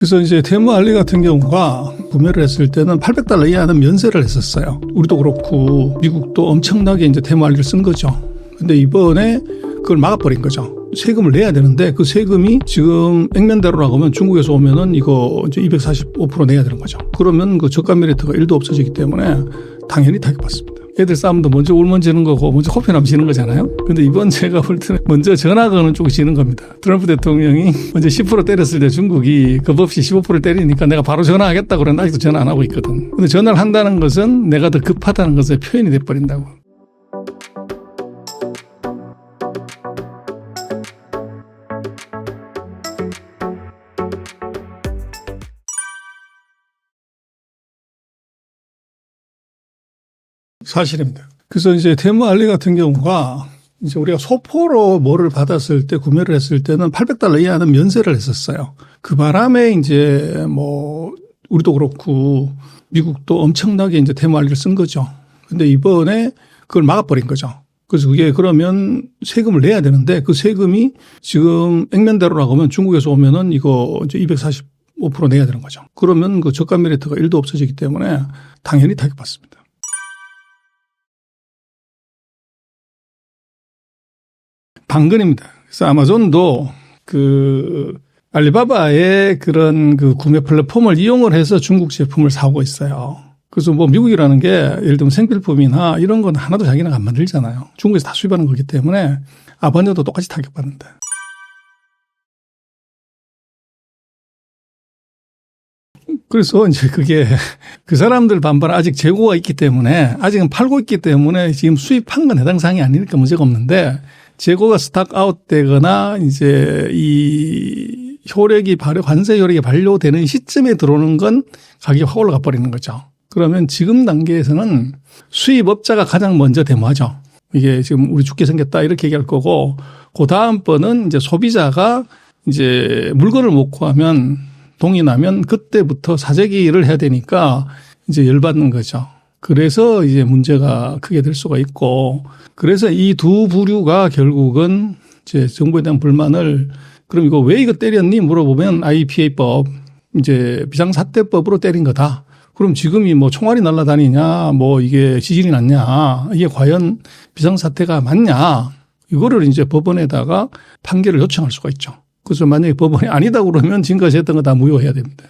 그래서 이제 테무알리 같은 경우가 구매를 했을 때는 $800 이하는 면세를 했었어요. 우리도 그렇고 미국도 엄청나게 이제 테무알리를 쓴 거죠. 근데 이번에 그걸 막아버린 거죠. 세금을 내야 되는데 그 세금이 지금 액면대로라고 하면 중국에서 오면은 이거 이제 245% 내야 되는 거죠. 그러면 그 저가 메리트가 1도 없어지기 때문에 당연히 타격받습니다. 애들 싸움도 먼저 울면 지는 거고 먼저 코피 나면 지는 거잖아요. 근데 이번 제가 볼 때는 먼저 전화 거는 쪽이 지는 겁니다. 트럼프 대통령이 먼저 10% 때렸을 때 중국이 겁없이 15%를 때리니까 내가 바로 전화하겠다고 그러는데 아직도 전화 안 하고 있거든. 근데 전화를 한다는 것은 내가 더 급하다는 것의 표현이 돼버린다고. 사실입니다. 그래서 이제 테무알리 같은 경우가 이제 우리가 소포로 뭐를 받았을 때 구매를 했을 때는 $800 이하는 면세를 했었어요. 그 바람에 이제 뭐 우리도 그렇고 미국도 엄청나게 이제 테무알리를 쓴 거죠. 근데 이번에 그걸 막아버린 거죠. 그래서 그게 그러면 세금을 내야 되는데 그 세금이 지금 액면대로라고 하면 중국에서 오면은 이거 이제 245% 내야 되는 거죠. 그러면 그 저가 메리트가 1도 없어지기 때문에 당연히 타격받습니다. 방근입니다. 그래서 아마존도 그 알리바바의 그런 그 구매 플랫폼을 이용을 해서 중국 제품을 사오고 있어요. 그래서 뭐 미국이라는 게 예를 들면 생필품이나 이런 건 하나도 자기네가 안 만들잖아요. 중국에서 다 수입하는 거기 때문에 아반떼도 똑같이 타격받는데. 그래서 이제 그게 그 사람들 반발 아직 재고가 있기 때문에 아직은 팔고 있기 때문에 지금 수입한 건 해당 사항이 아니니까 문제가 없는데 재고가 스탁 아웃 되거나 이제 이 관세 효력이 반려되는 시점에 들어오는 건 가격이 확 올라가 버리는 거죠. 그러면 지금 단계에서는 수입업자가 가장 먼저 데모하죠. 이게 지금 우리 죽게 생겼다 이렇게 얘기할 거고 그 다음 번은 이제 소비자가 이제 물건을 못 구하면 동이 나면 그때부터 사재기를 해야 되니까 이제 열받는 거죠. 그래서 이제 문제가 크게 될 수가 있고 그래서 이 두 부류가 결국은 이제 정부에 대한 불만을 그럼 이거 왜 이거 때렸니 물어보면 IPA법 이제 비상사태법으로 때린 거다. 그럼 지금이 뭐 총알이 날아다니냐 뭐 이게 지진이 났냐 이게 과연 비상사태가 맞냐 이거를 이제 법원에다가 판결을 요청할 수가 있죠. 그래서 만약에 법원이 아니다 그러면 지금까지 했던 거 다 무효해야 됩니다.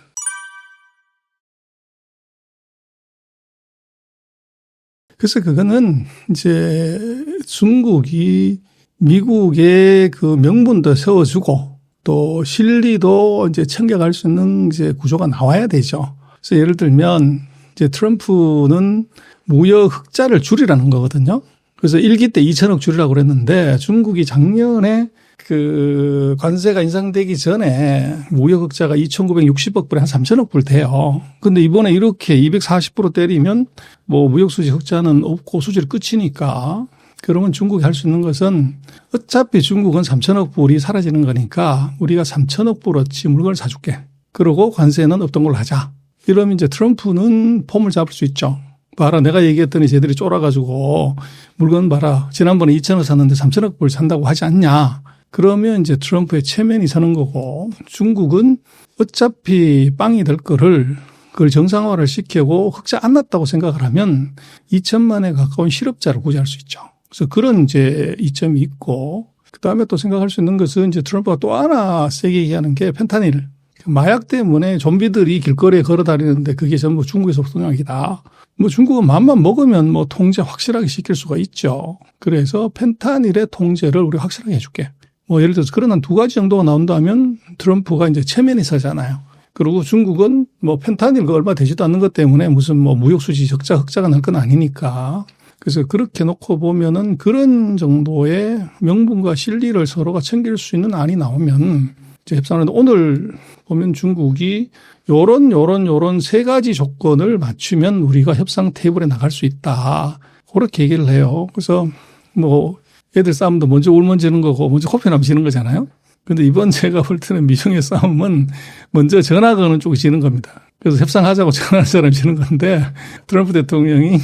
그래서 그거는 이제 중국이 미국의 그 명분도 세워주고 또 실리도 이제 챙겨갈 수 있는 이제 구조가 나와야 되죠. 그래서 예를 들면 이제 트럼프는 무역 흑자를 줄이라는 거거든요. 그래서 1기 때 2천억 줄이라고 그랬는데 중국이 작년에 그 관세가 인상되기 전에 무역 흑자가 2,960억 불에 한 3천억 불 돼요. 근데 이번에 이렇게 240% 때리면 뭐 무역 수지 흑자는 없고 수지를 끝이니까 그러면 중국이 할 수 있는 것은 어차피 중국은 3천억 불이 사라지는 거니까 우리가 3천억 불어치 물건을 사줄게. 그러고 관세는 없던 걸로 하자. 이러면 이제 트럼프는 폼을 잡을 수 있죠. 봐라 내가 얘기했더니 쟤들이 쫄아가지고 물건 봐라. 지난번에 2천억 샀는데 3천억 불 산다고 하지 않냐. 그러면 이제 트럼프의 체면이 서는 거고 중국은 어차피 빵이 될 거를 그걸 정상화를 시키고 흑자 안 났다고 생각을 하면 2천만에 가까운 실업자를 구제할 수 있죠. 그래서 그런 이제 이점이 있고 그다음에 또 생각할 수 있는 것은 이제 트럼프가 또 하나 세게 얘기하는 게 펜타닐. 마약 때문에 좀비들이 길거리에 걸어 다니는데 그게 전부 중국에서 동약이다. 뭐 중국은 맘만 먹으면 뭐 통제 확실하게 시킬 수가 있죠. 그래서 펜타닐의 통제를 우리가 확실하게 해줄게. 뭐 예를 들어서 그런 한 두 가지 정도가 나온다면 트럼프가 이제 체면이 서잖아요. 그리고 중국은 뭐 펜타닐가 얼마 되지도 않는 것 때문에 무슨 뭐 무역수지 흑자가 날 건 아니니까. 그래서 그렇게 놓고 보면은 그런 정도의 명분과 실리를 서로가 챙길 수 있는 안이 나오면 이제 협상을 하는데 오늘 보면 중국이 요런 세 가지 조건을 맞추면 우리가 협상 테이블에 나갈 수 있다. 그렇게 얘기를 해요. 그래서 뭐 애들 싸움도 먼저 울면 지는 거고 먼저 코피 나면 지는 거잖아요. 근데 이번 제가 볼 때는 미중의 싸움은 먼저 전화 거는 쪽이 지는 겁니다. 그래서 협상하자고 전화하는 사람이 지는 건데 트럼프 대통령이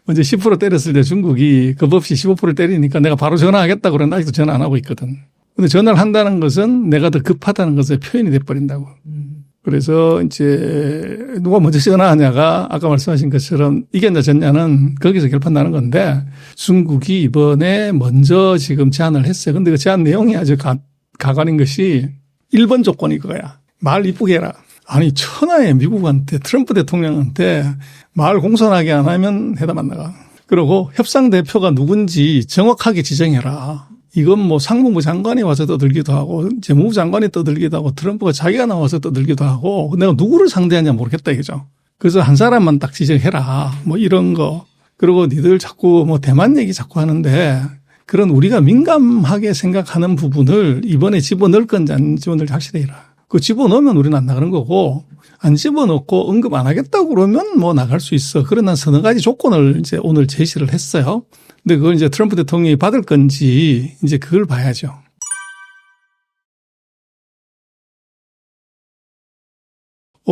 먼저 10% 때렸을 때 중국이 겁없이 15%를 때리니까 내가 바로 전화하겠다고 그러는데 아직도 전화 안 하고 있거든. 근데 전화를 한다는 것은 내가 더 급하다는 것의 표현이 돼버린다고. 그래서 이제 누가 먼저 전화하냐가 아까 말씀하신 것처럼 이겼냐 졌냐는 거기서 결판 나는 건데 중국이 이번에 먼저 지금 제안을 했어요. 근데 그 제안 내용이 아주 가관인 것이 1번 조건이 그거야. 말 이쁘게 해라. 아니 천하에 미국한테 트럼프 대통령한테 말 공손하게 안 하면 회담 안 나가. 그리고 협상 대표가 누군지 정확하게 지정해라. 이건 뭐 상무부 장관이 와서 떠들기도 하고 재무부 장관이 떠들기도 하고 트럼프가 자기가 나와서 떠들기도 하고 내가 누구를 상대하냐 모르겠다 이거죠. 그래서 한 사람만 딱 지정해라. 뭐 이런 거. 그리고 니들 자꾸 뭐 대만 얘기 자꾸 하는데 그런 우리가 민감하게 생각하는 부분을 이번에 집어넣을 건지 안 집어넣을지 확실히 해라. 그 집어넣으면 우리는 안 나가는 거고 안 집어넣고 언급 안 하겠다고 그러면 뭐 나갈 수 있어. 그러나 서너 가지 조건을 이제 오늘 제시를 했어요. 근데 그걸 이제 트럼프 대통령이 받을 건지 이제 그걸 봐야죠.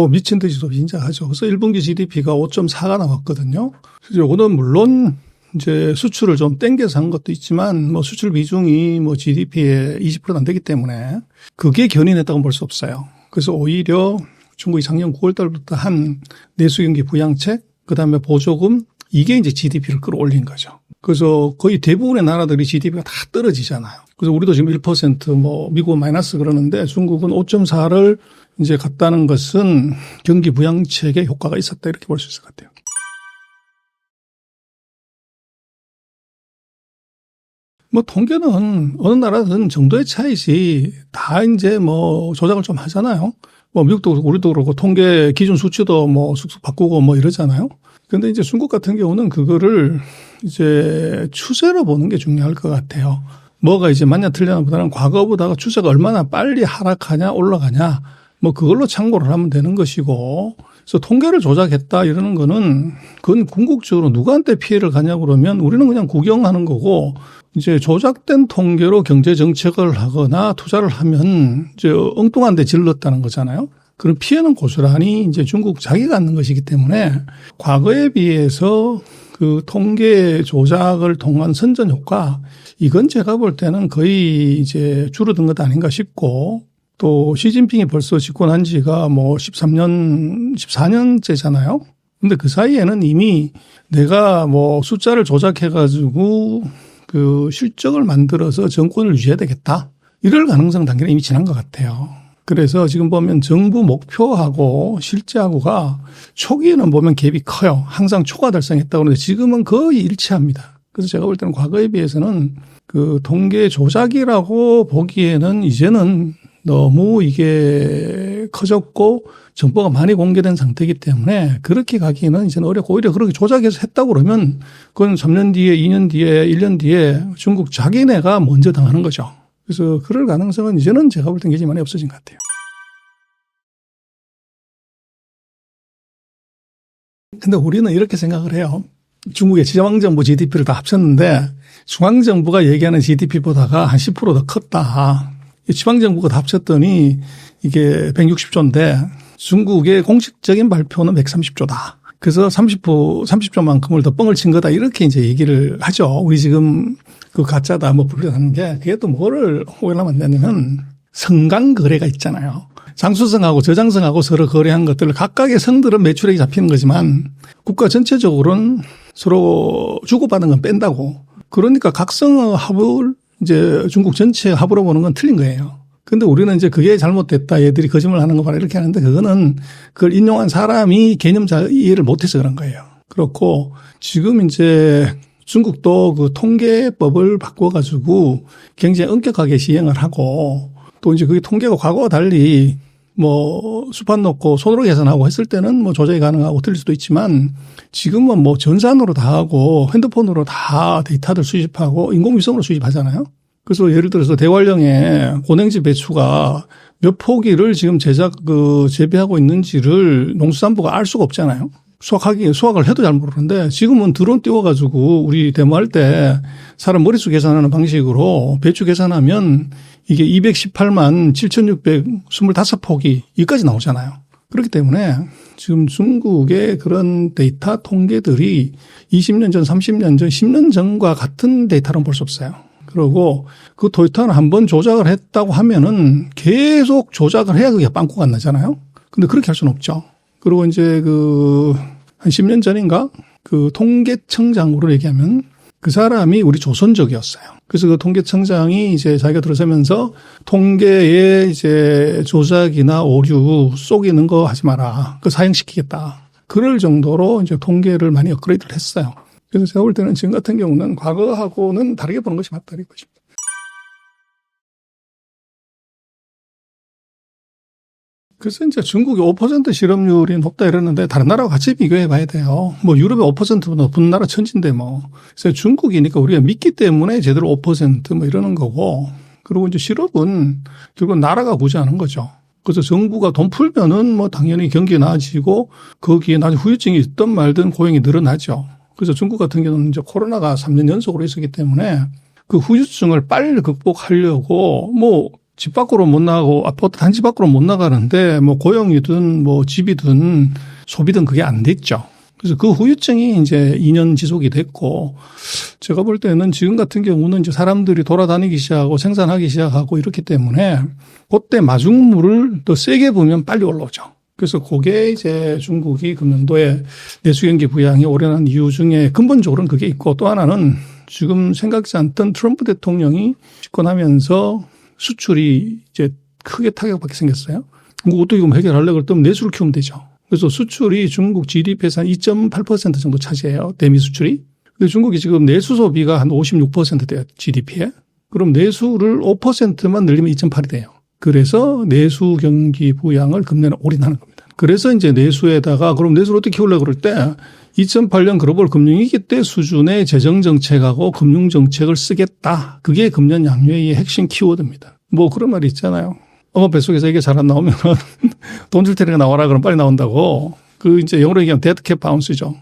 미친 듯이도 인정하죠. 그래서 1분기 GDP가 5.4가 나왔거든요. 그래서 요거는 물론 이제 수출을 좀 땡겨서 한 것도 있지만 뭐 수출 비중이 뭐 GDP의 20%도 안 되기 때문에 그게 견인했다고 볼 수 없어요. 그래서 오히려 중국이 작년 9월 달부터 한 내수경기 부양책, 그다음에 보조금 이게 이제 GDP를 끌어올린 거죠. 그래서 거의 대부분의 나라들이 GDP가 다 떨어지잖아요. 그래서 우리도 지금 1% 뭐 미국은 마이너스 그러는데 중국은 5.4를 이제 갔다는 것은 경기 부양책에 효과가 있었다 이렇게 볼 수 있을 것 같아요. 뭐 통계는 어느 나라든 정도의 차이지 다 이제 뭐 조작을 좀 하잖아요. 뭐 미국도 그렇고 우리도 그렇고 통계 기준 수치도 뭐 쑥쑥 바꾸고 뭐 이러잖아요. 그런데 이제 중국 같은 경우는 그거를 이제 추세로 보는 게 중요할 것 같아요. 뭐가 이제 맞냐 틀리냐보다는 과거보다가 추세가 얼마나 빨리 하락하냐 올라가냐 뭐 그걸로 참고를 하면 되는 것이고 그래서 통계를 조작했다 이러는 거는 그건 궁극적으로 누구한테 피해를 가냐고 그러면 우리는 그냥 구경하는 거고 이제 조작된 통계로 경제 정책을 하거나 투자를 하면 이제 엉뚱한 데 질렀다는 거잖아요. 그런 피해는 고스란히 이제 중국 자기가 갖는 것이기 때문에 과거에 비해서 그 통계 조작을 통한 선전 효과 이건 제가 볼 때는 거의 이제 줄어든 것 아닌가 싶고 또 시진핑이 벌써 집권한 지가 뭐 14년째잖아요. 근데 그 사이에는 이미 내가 뭐 숫자를 조작해가지고 그 실적을 만들어서 정권을 유지해야 되겠다. 이럴 가능성 단계는 이미 지난 것 같아요. 그래서 지금 보면 정부 목표하고 실제하고가 초기에는 보면 갭이 커요. 항상 초과 달성했다고 하는데 지금은 거의 일치합니다. 그래서 제가 볼 때는 과거에 비해서는 그 통계 조작이라고 보기에는 이제는 너무 이게 커졌고 정보가 많이 공개된 상태이기 때문에 그렇게 가기는 이제는 어렵고 오히려 그렇게 조작해서 했다고 그러면 그건 3년 뒤에 2년 뒤에 1년 뒤에 중국 자기네가 먼저 당하는 거죠. 그래서 그럴 가능성은 이제는 제가 볼 땐 굉장히 많이 없어진 것 같아요. 근데 우리는 이렇게 생각을 해요. 중국의 지방정부 GDP를 다 합쳤는데 중앙정부가 얘기하는 GDP보다가 한 10% 더 컸다. 지방정부가 다 합쳤더니 이게 160조인데 중국의 공식적인 발표는 130조다. 그래서 30조만큼을 더 뻥을 친 거다. 이렇게 이제 얘기를 하죠. 우리 지금 그 가짜다 뭐 불려하는 게 그게 또 뭐를 오해하면 안 되냐면 성강거래가 있잖아요. 장수성하고 저장성하고 서로 거래한 것들 각각의 성들은 매출액이 잡히는 거지만 국가 전체적으로는 서로 주고받은 건 뺀다고. 그러니까 각 성의 합을 이제 중국 전체 합으로 보는 건 틀린 거예요. 근데 우리는 이제 그게 잘못됐다. 얘들이 거짓말 하는 거 봐라. 이렇게 하는데 그거는 그걸 인용한 사람이 개념 잘 이해를 못해서 그런 거예요. 그렇고 지금 이제 중국도 그 통계법을 바꿔가지고 굉장히 엄격하게 시행을 하고 또 이제 그게 통계가 과거와 달리 뭐 수판 놓고 손으로 계산하고 했을 때는 뭐 조작이 가능하고 틀릴 수도 있지만 지금은 뭐 전산으로 다 하고 핸드폰으로 다 데이터들 수집하고 인공위성으로 수집하잖아요. 그래서 예를 들어서 대관령에 고냉지 배추가 몇 포기를 지금 재배하고 있는지를 농수산부가 알 수가 없잖아요. 수학을 해도 잘 모르는데 지금은 드론 띄워가지고 우리 데모할 때 사람 머릿수 계산하는 방식으로 배추 계산하면 이게 218만 7,625포기 여기까지 나오잖아요. 그렇기 때문에 지금 중국의 그런 데이터 통계들이 20년 전, 30년 전, 10년 전과 같은 데이터는 볼 수 없어요. 그리고 그 데이터는 한번 조작을 했다고 하면은 계속 조작을 해야 그게 빵꾸가 안 나잖아요. 근데 그렇게 할 수는 없죠. 그리고 이제 한 10년 전인가 통계청장으로 얘기하면 그 사람이 우리 조선족이었어요. 그래서 그 통계청장이 이제 자기가 들어서면서 통계에 이제 조작이나 오류 속이는 거 하지 마라. 그거 사형시키겠다. 그럴 정도로 이제 통계를 많이 업그레이드를 했어요. 그래서 제가 볼 때는 지금 같은 경우는 과거하고는 다르게 보는 것이 맞다 이것입니다. 그래서 이제 중국이 5% 실업률이 높다 이러는데 다른 나라와 같이 비교해 봐야 돼요. 뭐 유럽이 5%보다 높은 나라 천지인데 뭐. 그래서 중국이니까 우리가 믿기 때문에 제대로 5% 이러는 거고. 그리고 이제 실업은 결국 나라가 구제하는 거죠. 그래서 정부가 돈 풀면은 뭐 당연히 경기 나아지고 거기에 나중에 후유증이 있든 말든 고용이 늘어나죠. 그래서 중국 같은 경우는 이제 코로나가 3년 연속으로 있었기 때문에 그 후유증을 빨리 극복하려고 뭐 집 밖으로 못 나가고 아파트 단지 밖으로 못 나가는데 뭐 고용이든 뭐 집이든 소비든 그게 안 됐죠. 그래서 그 후유증이 이제 2년 지속이 됐고 제가 볼 때는 지금 같은 경우는 이제 사람들이 돌아다니기 시작하고 생산하기 시작하고 이렇기 때문에 그때 마중물을 더 세게 부으면 빨리 올라오죠. 그래서 그게 이제 중국이 금년도에 내수경기 부양이 오래난 이유 중에 근본적으로는 그게 있고 또 하나는 지금 생각지 않던 트럼프 대통령이 집권하면서 수출이 이제 크게 타격받게 생겼어요. 어떻게 보면 해결하려고 했더니 내수를 키우면 되죠. 그래서 수출이 중국 GDP에서 한 2.8% 정도 차지해요. 대미 수출이. 근데 중국이 지금 내수 소비가 한 56% 돼요. GDP에. 그럼 내수를 5%만 늘리면 2.8이 돼요. 그래서 내수 경기 부양을 금년에 올인하는 겁니다. 그래서 이제 내수에다가 그럼 내수를 어떻게 키우려고 그럴 때 2008년 글로벌 금융위기 때 수준의 재정정책하고 금융정책을 쓰겠다. 그게 금년 양회의 핵심 키워드입니다. 뭐 그런 말이 있잖아요. 엄마 뱃속에서 이게 잘 안 나오면 돈 줄 테니까 나와라 그러면 빨리 나온다고. 이제 영어로 얘기하면 데드캣 바운스죠.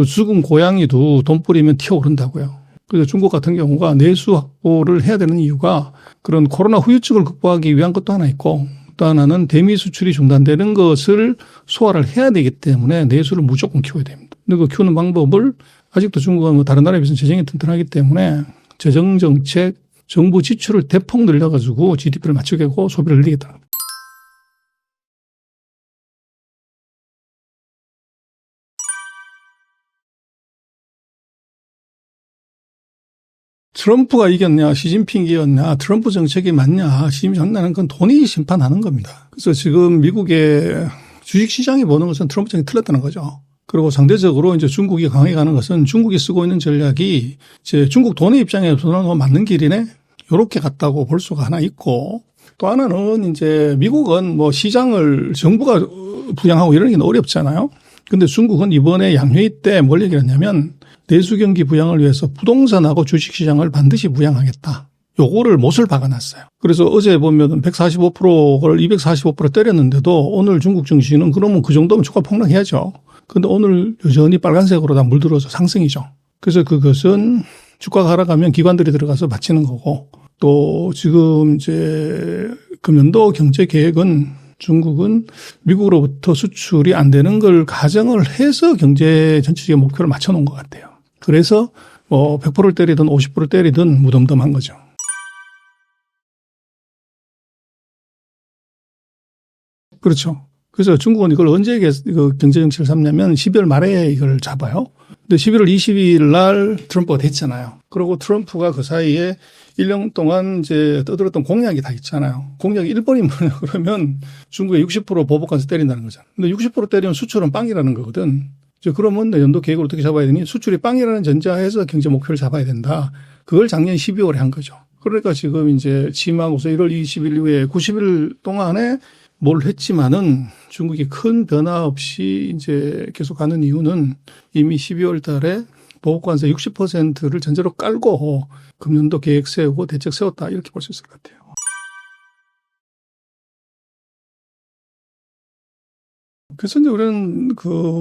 죽은 고양이도 돈 뿌리면 튀어오른다고요. 그래서 중국 같은 경우가 내수 확보를 해야 되는 이유가 그런 코로나 후유증을 극복하기 위한 것도 하나 있고 또 하나는 대미 수출이 중단되는 것을 소화를 해야 되기 때문에 내수를 무조건 키워야 됩니다. 근데 그 키우는 방법을 아직도 중국은 뭐 다른 나라에 비해서 재정이 튼튼하기 때문에 재정정책, 정부 지출을 대폭 늘려가지고 GDP를 맞추겠고 소비를 늘리겠다는 겁니다. 트럼프가 이겼냐, 시진핑이 이겼냐, 트럼프 정책이 맞냐, 시진핑이 건 돈이 심판하는 겁니다. 그래서 지금 미국의 주식시장이 보는 것은 트럼프 정책이 틀렸다는 거죠. 그리고 상대적으로 이제 중국이 강하게 가는 것은 중국이 쓰고 있는 전략이 이제 중국 돈의 입장에서는 맞는 길이네? 요렇게 갔다고 볼 수가 하나 있고 또 하나는 이제 미국은 뭐 시장을 정부가 부양하고 이러는 게 어렵잖아요. 근데 중국은 이번에 양회의 때 뭘 얘기를 했냐면 내수 경기 부양을 위해서 부동산하고 주식시장을 반드시 부양하겠다. 요거를 못을 박아놨어요. 그래서 어제 보면 145%를 245% 때렸는데도 오늘 중국 증시는 그러면 그 정도면 주가 폭락해야죠. 근데 오늘 여전히 빨간색으로 다 물들어서 상승이죠. 그래서 그것은 주가가 하락하면 기관들이 들어가서 바치는 거고 또 지금 이제 금년도 경제 계획은 중국은 미국으로부터 수출이 안 되는 걸 가정을 해서 경제 전체적인 목표를 맞춰 놓은 것 같아요. 그래서 뭐 100%를 때리든 50%를 때리든 무덤덤한 거죠. 그렇죠. 그래서 중국은 이걸 언제 경제 정책을 삼냐면 12월 말에 이걸 잡아요. 근데 11월 22일 날 트럼프가 됐잖아요. 그리고 트럼프가 그 사이에 1년 동안 이제 떠들었던 공약이 다 있잖아요. 공약이 1번이 뭐냐 그러면 중국의 60% 보복관세 때린다는 거잖아요. 근데 60% 때리면 수출은 빵이라는 거거든. 이제 그러면 내년도 계획을 어떻게 잡아야 되니? 수출이 빵이라는 전제하에서 경제 목표를 잡아야 된다. 그걸 작년 12월에 한 거죠. 그러니까 지금 이제 취임하고서 1월 20일 이후에 90일 동안에 뭘 했지만은 중국이 큰 변화 없이 이제 계속 가는 이유는 이미 12월 달에 보복관세 60%를 전제로 깔고 금년도 계획 세우고 대책 세웠다 이렇게 볼 수 있을 것 같아요. 그래서 이제 우리는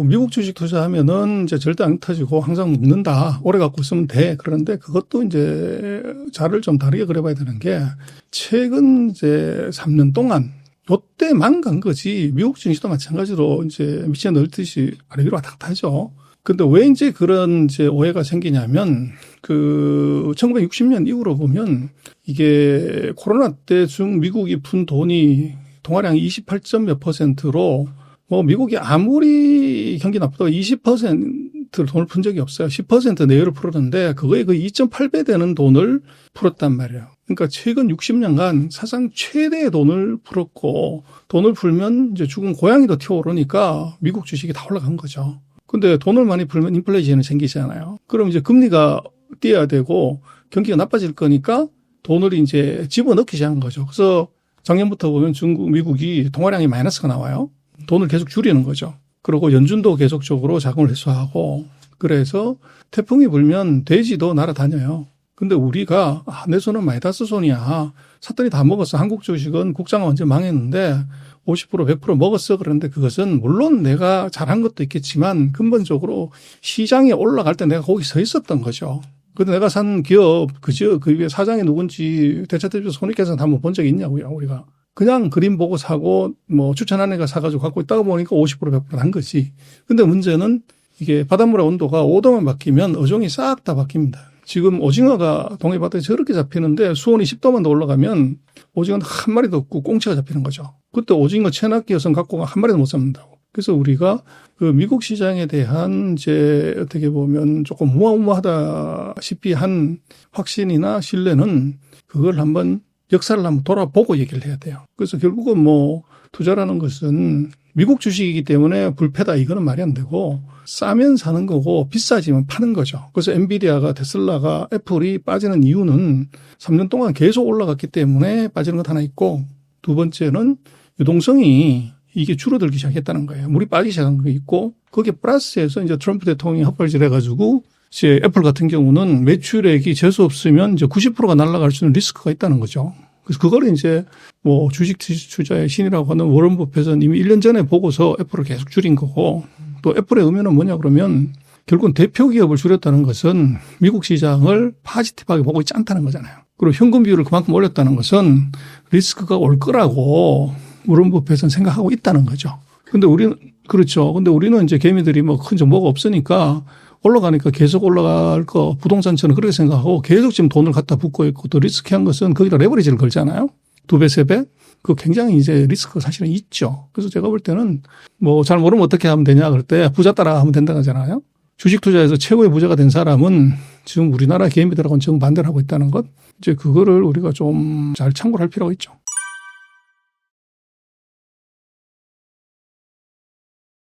미국 주식 투자하면은 이제 절대 안 터지고 항상 먹는다. 오래 갖고 있으면 돼. 그런데 그것도 이제 자를 좀 다르게 그려봐야 되는 게 최근 이제 3년 동안 요때만 간 거지 미국 증시도 마찬가지로 이제 미치에 넣듯이 아래 위로 왔다 갔다 하죠. 근데 왜 이제 그런 이제 오해가 생기냐면 1960년 이후로 보면 이게 코로나 때 미국이 푼 돈이 동아량이 28몇 %로 뭐 미국이 아무리 경기 나쁘다고 20% 돈을 푼 적이 없어요. 10% 내외로 풀었는데 그거에 그 2.8배 되는 돈을 풀었단 말이에요. 그러니까 최근 60년간 사상 최대의 돈을 풀었고 돈을 풀면 이제 죽은 고양이도 튀어오르니까 미국 주식이 다 올라간 거죠. 근데 돈을 많이 풀면 인플레이션이 생기잖아요. 그럼 이제 금리가 뛰어야 되고 경기가 나빠질 거니까 돈을 이제 집어넣기 시작한 거죠. 그래서 작년부터 보면 미국이 통화량이 마이너스가 나와요. 돈을 계속 줄이는 거죠. 그리고 연준도 계속적으로 자금을 회수하고 그래서 태풍이 불면 돼지도 날아다녀요. 근데 우리가 내 손은 마이다스 손이야. 샀더니 다 먹었어. 한국 주식은 국장은 완전 망했는데 50% 100% 먹었어. 그런데 그것은 물론 내가 잘한 것도 있겠지만 근본적으로 시장에 올라갈 때 내가 거기 서 있었던 거죠. 근데 내가 산 기업 그 위에 사장이 누군지 대차대표 손익계산 한번 본 적이 있냐고요. 우리가. 그냥 그림 보고 사고 뭐 추천한 애가 사가지고 갖고 있다가 보니까 50% 100%난 거지. 근데 문제는 이게 바닷물의 온도가 5도만 바뀌면 어종이 싹 다 바뀝니다. 지금 오징어가 동해바다에 저렇게 잡히는데 수온이 10도만 더 올라가면 오징어는 한 마리도 없고 꽁치가 잡히는 거죠. 그때 오징어 체납기 여성 갖고 한 마리도 못 잡는다고. 그래서 우리가 그 미국 시장에 대한 이제 어떻게 보면 조금 무마무마하다시피 한 확신이나 신뢰는 그걸 한번 역사를 한번 돌아보고 얘기를 해야 돼요. 그래서 결국은 뭐 투자라는 것은 미국 주식이기 때문에 불패다 이거는 말이 안 되고 싸면 사는 거고 비싸지면 파는 거죠. 그래서 엔비디아가 테슬라가 애플이 빠지는 이유는 3년 동안 계속 올라갔기 때문에 빠지는 것 하나 있고 두 번째는 유동성이 이게 줄어들기 시작했다는 거예요. 물이 빠지기 시작한 게 있고 거기에 플러스해서 이제 트럼프 대통령이 헛발질 해가지고 이제 애플 같은 경우는 매출액이 재수 없으면 이제 90%가 날아갈 수 있는 리스크가 있다는 거죠. 그래서 그걸 이제 뭐 주식 투자의 신이라고 하는 워런 버핏은 이미 1년 전에 보고서 애플을 계속 줄인 거고 또 애플의 의미는 뭐냐 그러면 결국은 대표 기업을 줄였다는 것은 미국 시장을 파지티브하게 보고 있지 않다는 거잖아요. 그리고 현금 비율을 그만큼 올렸다는 것은 리스크가 올 거라고 워런 버핏은 생각하고 있다는 거죠. 근데 우리는 그렇죠. 근데 우리는 이제 개미들이 뭐 큰 정보가 없으니까 올라가니까 계속 올라갈 거 부동산처럼 그렇게 생각하고 계속 지금 돈을 갖다 붓고 있고 또 리스키한 것은 거기다 레버리지를 걸잖아요. 2배, 3배. 그거 굉장히 이제 리스크가 사실은 있죠. 그래서 제가 볼 때는 뭐 잘 모르면 어떻게 하면 되냐 그럴 때 부자 따라 하면 된다고 하잖아요. 주식 투자에서 최고의 부자가 된 사람은 지금 우리나라 개미들하고는 정반대를 하고 있다는 것. 이제 그거를 우리가 좀 잘 참고를 할 필요가 있죠.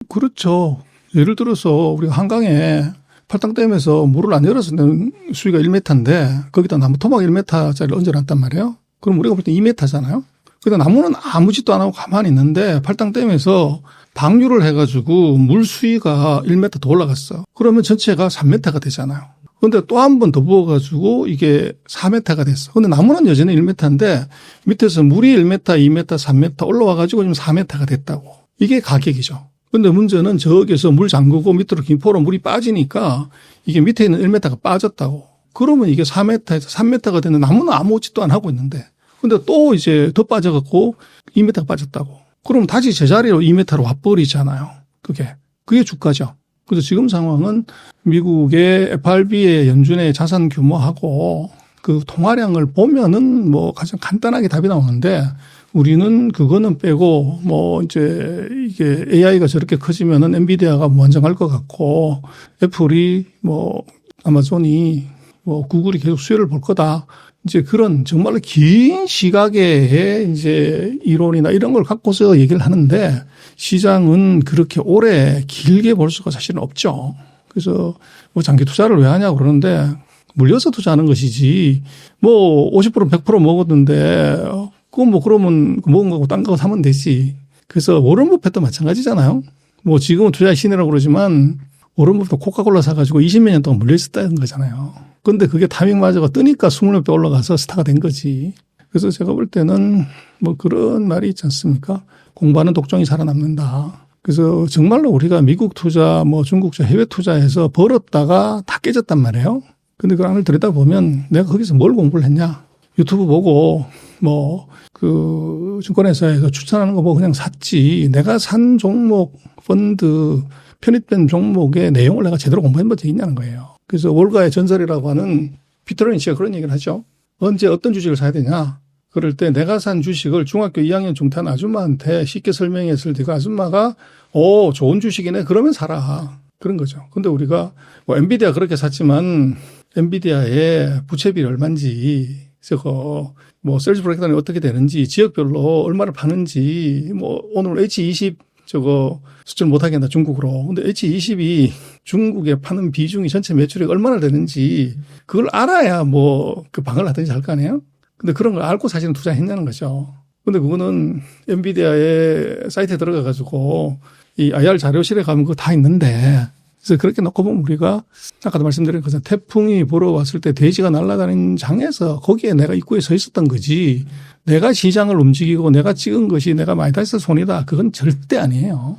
그렇죠. 예를 들어서 우리가 한강에 팔당댐에서 물을 안 열어서 내는 수위가 1m인데 거기다 나무 토막 1m짜리를 얹어놨단 말이에요. 그럼 우리가 볼 때 2m잖아요. 근데 나무는 아무 짓도 안 하고 가만히 있는데 팔당댐에서 방류를 해가지고 물 수위가 1m 더 올라갔어. 그러면 전체가 3m가 되잖아요. 그런데 또 한 번 더 부어가지고 이게 4m가 됐어. 근데 나무는 여전히 1m인데 밑에서 물이 1m, 2m, 3m 올라와가지고 지금 4m가 됐다고. 이게 가격이죠. 근데 문제는 저기서 물 잠그고 밑으로 김포로 물이 빠지니까 이게 밑에 있는 1m가 빠졌다고. 그러면 이게 4m에서 3m가 되는 나무는 아무 짓도 안 하고 있는데. 근데 또 이제 더 빠져갖고 2m가 빠졌다고. 그럼 다시 제자리로 2m로 와버리잖아요. 그게 주가죠. 그래서 지금 상황은 미국의 FRB의 연준의 자산 규모하고 그 통화량을 보면은 뭐 가장 간단하게 답이 나오는데 우리는 그거는 빼고 뭐 이제 이게 AI가 저렇게 커지면은 엔비디아가 무한정할 것 같고 애플이 뭐 아마존이 뭐 구글이 계속 수혜를 볼 거다. 이제 그런 정말로 긴 시각의 이제 이론이나 이런 걸 갖고서 얘기를 하는데 시장은 그렇게 오래 길게 볼 수가 사실은 없죠. 그래서 뭐 장기 투자를 왜 하냐고 그러는데 물려서 투자하는 것이지 뭐 50% 100% 먹었는데 그건 뭐 그러면 먹은 거고 딴 거 사면 되지. 그래서 워런 버핏도 마찬가지잖아요. 뭐 지금은 투자의 신이라고 그러지만 워런 버핏도 코카콜라 사가지고 20몇 년 동안 물려 있었다는 거잖아요. 근데 그게 타이밍 맞아가 뜨니까 20배 올라가서 스타가 된 거지. 그래서 제가 볼 때는 뭐 그런 말이 있지 않습니까? 공부하는 독종이 살아남는다. 그래서 정말로 우리가 미국 투자, 뭐 중국 투자, 해외 투자해서 벌었다가 다 깨졌단 말이에요. 근데 그 안을 들여다보면 내가 거기서 뭘 공부를 했냐. 유튜브 보고 뭐 그 증권회사에서 추천하는 거 보고 그냥 샀지. 내가 산 종목, 펀드, 편입된 종목의 내용을 내가 제대로 공부한 적이 있냐는 거예요. 그래서 월가의 전설이라고 하는 피터 린치가 그런 얘기를 하죠. 언제 어떤 주식을 사야 되냐. 그럴 때 내가 산 주식을 중학교 2학년 중퇴한 아줌마한테 쉽게 설명했을 때 그 아줌마가 좋은 주식이네 그러면 사라. 그런 거죠. 근데 우리가 뭐 엔비디아 그렇게 샀지만 엔비디아의 부채비율이 얼마인지 저거 뭐 셀즈 브레이크다운이 어떻게 되는지 지역별로 얼마를 파는지 뭐 오늘 H20 저거 수출 못하게 한다 중국으로. 근데 H20이 중국에 파는 비중이 전체 매출액 얼마나 되는지 그걸 알아야 뭐 그 방을 하든지 할 거 아니에요? 근데 그런 걸 알고 사실은 투자했냐는 거죠. 근데 그거는 엔비디아의 사이트에 들어가 가지고 이 IR 자료실에 가면 그거 다 있는데 그래서 그렇게 놓고 보면 우리가 아까도 말씀드린 것처럼 태풍이 불어왔을 때 돼지가 날아다니는 장에서 거기에 내가 입구에 서 있었던 거지 내가 시장을 움직이고 내가 찍은 것이 내가 많이 다했을 손이다. 그건 절대 아니에요.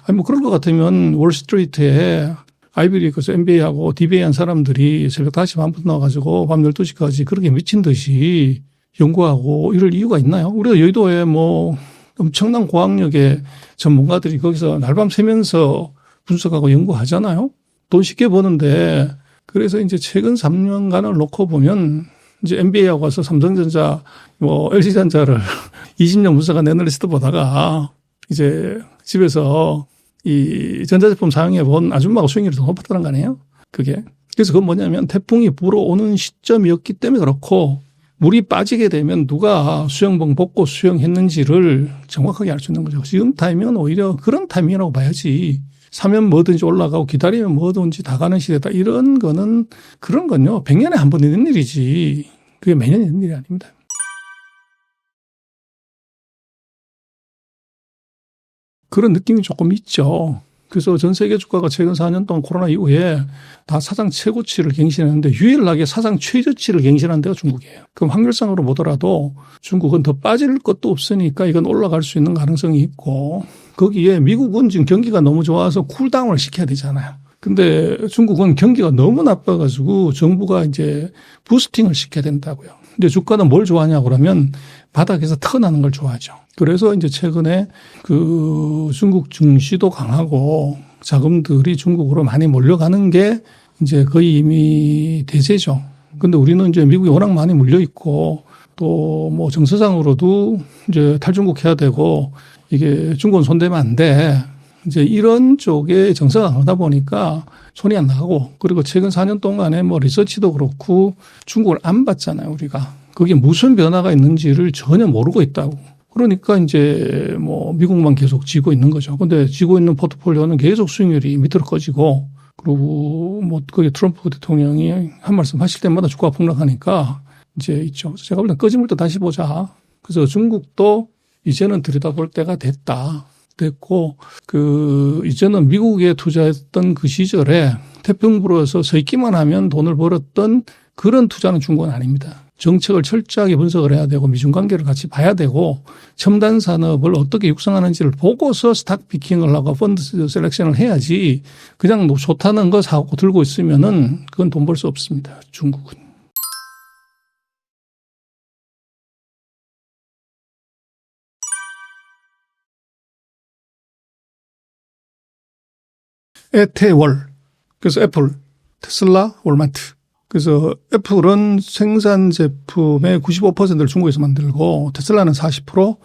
아니 뭐 그런 것 같으면 월스트리트에 아이비리그에서 MBA하고 DBA 한 사람들이 새벽 5시 반부터 나와가지고 밤 12시까지 그렇게 미친 듯이 연구하고 이럴 이유가 있나요? 우리가 여의도에 뭐 엄청난 고학력의 전문가들이 거기서 날밤 새면서 분석하고 연구하잖아요. 돈 쉽게 버는데 그래서 이제 최근 3년간을 놓고 보면 이제 MBA하고 와서 삼성전자 뭐 LG전자를 20년 분석한 애널리스트 보다가 이제 집에서 이 전자제품 사용해 본 아줌마가 수익률이 더 높았다는 거 아니에요? 그게. 그래서 그건 뭐냐면 태풍이 불어오는 시점이었기 때문에 그렇고 물이 빠지게 되면 누가 수영복 벗고 수영했는지를 정확하게 알 수 있는 거죠. 지금 타이밍은 오히려 그런 타이밍이라고 봐야지. 사면 뭐든지 올라가고 기다리면 뭐든지 다 가는 시대다. 이런 거는 그런 건요. 100년에 한 번 있는 일이지. 그게 매년 있는 일이 아닙니다. 그런 느낌이 조금 있죠. 그래서 전 세계 주가가 최근 4년 동안 코로나 이후에 다 사상 최고치를 갱신했는데 유일하게 사상 최저치를 갱신한 데가 중국이에요. 그럼 확률상으로 보더라도 중국은 더 빠질 것도 없으니까 이건 올라갈 수 있는 가능성이 있고 거기에 미국은 지금 경기가 너무 좋아서 쿨다운을 시켜야 되잖아요. 근데 중국은 경기가 너무 나빠가지고 정부가 이제 부스팅을 시켜야 된다고요. 근데 주가는 뭘 좋아하냐고 그러면 바닥에서 턴하는 걸 좋아하죠. 그래서 이제 최근에 그 중국 증시도 강하고 자금들이 중국으로 많이 몰려가는 게 이제 거의 이미 대세죠. 근데 우리는 이제 미국이 워낙 많이 물려 있고 또 뭐 정서상으로도 이제 탈중국 해야 되고 이게 중국은 손대면 안 돼. 이제 이런 쪽에 정서가 강하다 보니까 손이 안 나가고 그리고 최근 4년 동안에 뭐 리서치도 그렇고 중국을 안 봤잖아요, 우리가. 그게 무슨 변화가 있는지를 전혀 모르고 있다고. 그러니까 이제 뭐 미국만 계속 지고 있는 거죠. 근데 지고 있는 포트폴리오는 계속 수익률이 밑으로 꺼지고 그리고 뭐 그게 트럼프 대통령이 한 말씀 하실 때마다 주가가 폭락하니까 이제 있죠. 제가 볼 땐 꺼짐을 또 다시 보자. 그래서 중국도 이제는 들여다볼 때가 됐고 이제는 미국에 투자했던 그 시절에 태풍 불어서 서 있기만 하면 돈을 벌었던 그런 투자는 중국은 아닙니다. 정책을 철저하게 분석을 해야 되고 미중 관계를 같이 봐야 되고 첨단 산업을 어떻게 육성하는지를 보고서 스탁 피킹을 하고 펀드 셀렉션을 해야지 그냥 좋다는 거 사고 들고 있으면은 그건 돈 벌 수 없습니다. 중국은. 에테월. 그래서 애플, 테슬라, 월마트. 그래서 애플은 생산 제품의 95%를 중국에서 만들고 테슬라는 40%,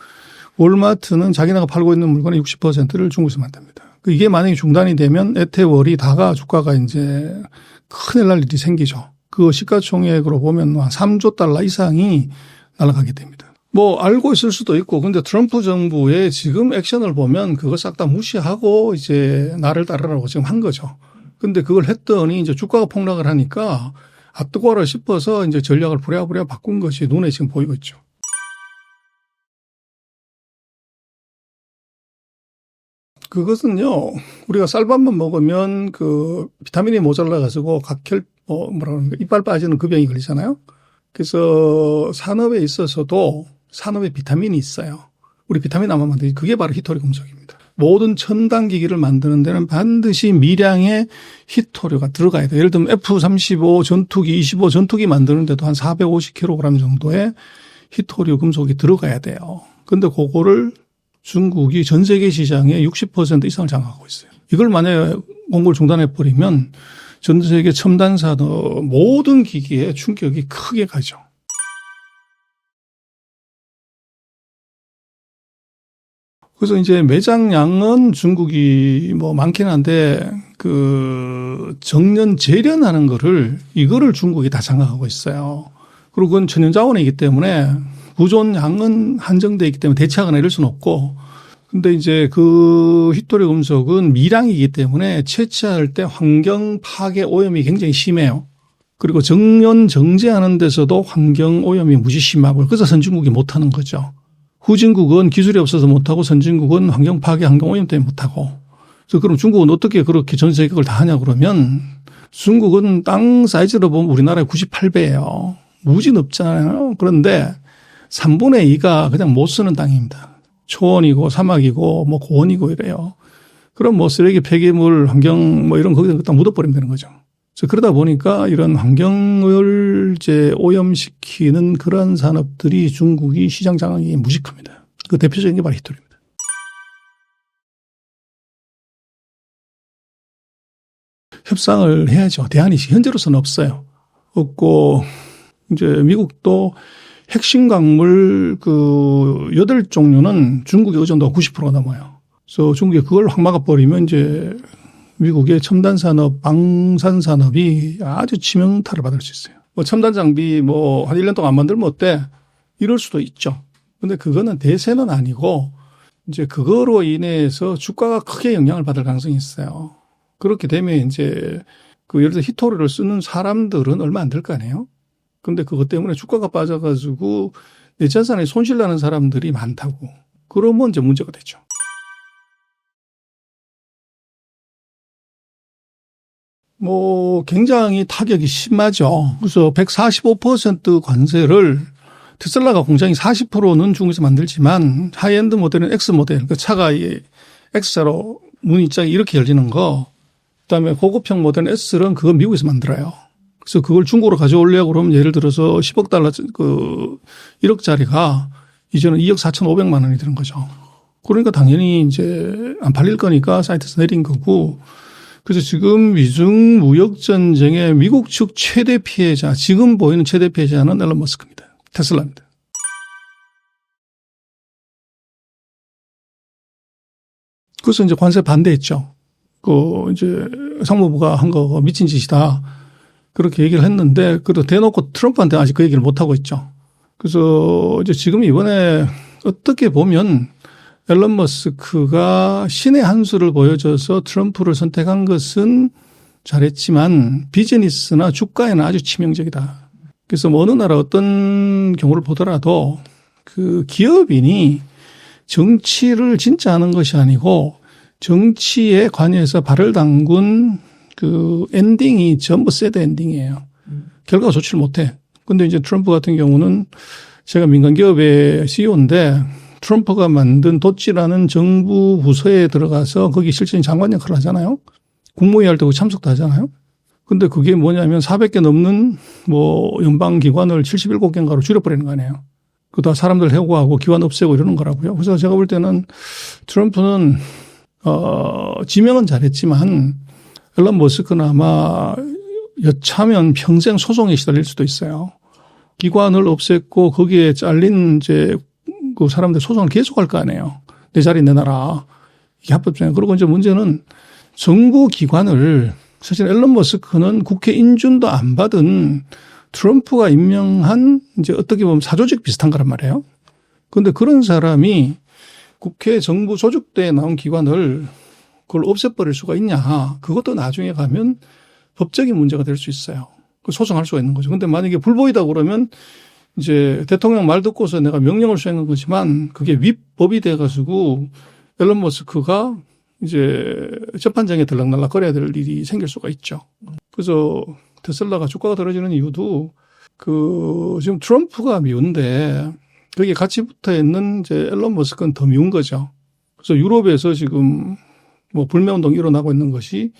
월마트는 자기네가 팔고 있는 물건의 60%를 중국에서 만듭니다. 이게 만약에 중단이 되면 에테월이 다가 주가가 이제 큰일 날 일이 생기죠. 그 시가총액으로 보면 한 3조 달러 이상이 날아가게 됩니다. 뭐 알고 있을 수도 있고 근데 트럼프 정부의 지금 액션을 보면 그거 싹 다 무시하고 이제 나를 따르라고 지금 한 거죠. 근데 그걸 했더니 이제 주가가 폭락을 하니까 뜨거워라 싶어서 이제 전략을 부랴부랴 바꾼 것이 눈에 지금 보이고 있죠. 그것은요, 우리가 쌀밥만 먹으면 그 비타민이 모자라가지고 이빨 빠지는 그 병이 걸리잖아요. 그래서 산업에 있어서도 산업에 비타민이 있어요. 우리 비타민 암만 만들기 그게 바로 히토리 금속입니다. 모든 첨단 기기를 만드는 데는 반드시 미량의 히토류가 들어가야 돼요. 예를 들면 F-35 전투기, 25 전투기 만드는 데도 한 450kg 정도의 히토류 금속이 들어가야 돼요. 그런데 그거를 중국이 전 세계 시장의 60% 이상을 장악하고 있어요. 이걸 만약에 공급을 중단해버리면 전 세계 첨단 산업 모든 기기에 충격이 크게 가죠. 그래서 이제 매장량은 중국이 뭐 많긴 한데 그 정년 재련하는 이거를 중국이 다 장악하고 있어요. 그리고 그건 천연자원이기 때문에 구존량은 한정되어 있기 때문에 대체하거나 이럴 수는 없고, 근데 이제 그 히토리 금속은 미량이기 때문에 채취할 때 환경 파괴 오염이 굉장히 심해요. 그리고 정년 정제하는 데서도 환경 오염이 무지 심하고, 그래서 선진국이 못하는 거죠. 후진국은 기술이 없어서 못하고 선진국은 환경 파괴, 환경 오염 때문에 못하고. 그래서 그럼 중국은 어떻게 그렇게 전 세계 걸 다 하냐 그러면, 중국은 땅 사이즈로 보면 우리나라의 98배예요. 무지 넓잖아요. 그런데 3분의 2가 그냥 못 쓰는 땅입니다. 초원이고 사막이고 뭐 고원이고 이래요. 그럼 뭐 쓰레기 폐기물 환경 뭐 이런 거기다 딱 묻어버리면 되는 거죠. 그래서 그러다 보니까 이런 환경을 이제 오염시키는 그런 산업들이 중국이 시장 장악이 무식합니다. 그 대표적인 게 바로 히토리입니다. 협상을 해야죠. 대안이 현재로서는 없어요. 없고 이제 미국도 핵심 광물 그 8종류는 중국의 의존도가 90%가 넘어요. 그래서 중국이 그걸 확 막아버리면 이제 미국의 첨단 산업, 방산 산업이 아주 치명타를 받을 수 있어요. 뭐 첨단 장비 뭐 한 1년 동안 안 만들면 어때? 이럴 수도 있죠. 근데 그거는 대세는 아니고 이제 그거로 인해서 주가가 크게 영향을 받을 가능성이 있어요. 그렇게 되면 이제 그 예를 들어 히토리를 쓰는 사람들은 얼마 안 될 거 아니에요? 근데 그것 때문에 주가가 빠져가지고 내 자산에 손실 나는 사람들이 많다고. 그러면 이제 문제가 되죠. 뭐 굉장히 타격이 심하죠. 그래서 145% 관세를 테슬라가 공장이 40%는 중국에서 만들지만 하이엔드 모델은 X 모델, 그 차가 X자로 문 입장이 이렇게 열리는 거, 그다음에 고급형 모델은 S는 그거 미국에서 만들어요. 그래서 그걸 중국으로 가져오려고 그러면 예를 들어서 10억 달러, 1억짜리가 이제는 2억 4,500만 원이 되는 거죠. 그러니까 당연히 이제 안 팔릴 거니까 사이트에서 내린 거고. 그래서 지금 미중 무역 전쟁의 미국 측 최대 피해자, 지금 보이는 최대 피해자는 앨런 머스크입니다. 테슬라입니다. 그래서 이제 관세 반대했죠. 이제 상무부가 한 거 미친 짓이다. 그렇게 얘기를 했는데, 그래도 대놓고 트럼프한테 아직 그 얘기를 못하고 있죠. 그래서 이제 지금 이번에 어떻게 보면 앨런 머스크가 신의 한 수를 보여줘서 트럼프를 선택한 것은 잘했지만 비즈니스나 주가에는 아주 치명적이다. 그래서 뭐 어느 나라 어떤 경우를 보더라도 그 기업인이 정치를 진짜 하는 것이 아니고 정치에 관여해서 발을 담근 그 엔딩이 전부 새드 엔딩이에요. 결과가 좋지를 못해. 근데 이제 트럼프 같은 경우는 제가 민간 기업의 CEO인데 트럼프가 만든 도찌라는 정부 부서에 들어가서 거기 실제인 장관 역할을 하잖아요. 국무회의 할 때 참석도 하잖아요. 근데 그게 뭐냐면 400개 넘는 뭐 연방기관을 77개인가로 줄여버리는 거 아니에요. 그다 사람들 해고하고 기관 없애고 이러는 거라고요. 그래서 제가 볼 때는 트럼프는 지명은 잘했지만 앨런 머스크는 아마 여차하면 평생 소송에 시달릴 수도 있어요. 기관을 없앴고 거기에 잘린 이제 그 사람들 소송을 계속할 거 아니에요. 내 자리 내놔라. 이게 합법적이야. 그리고 이제 문제는 정부 기관을 사실 앨런 머스크는 국회 인준도 안 받은 트럼프가 임명한 이제 어떻게 보면 사조직 비슷한 거란 말이에요. 그런데 그런 사람이 국회 정부 조직대에 나온 기관을 그걸 없애버릴 수가 있냐. 그것도 나중에 가면 법적인 문제가 될 수 있어요. 소송할 수가 있는 거죠. 그런데 만약에 불보이다 그러면 이제 대통령 말 듣고서 내가 명령을 수행한 거지만 그게 위법이 돼가지고 앨런 머스크가 이제 재판장에 들락날락 거려야 될 일이 생길 수가 있죠. 그래서 테슬라가 주가가 떨어지는 이유도 지금 트럼프가 미운데 거기에 같이 붙어 있는 이제 앨런 머스크는 더 미운 거죠. 그래서 유럽에서 지금 뭐 불매운동이 일어나고 있는 것이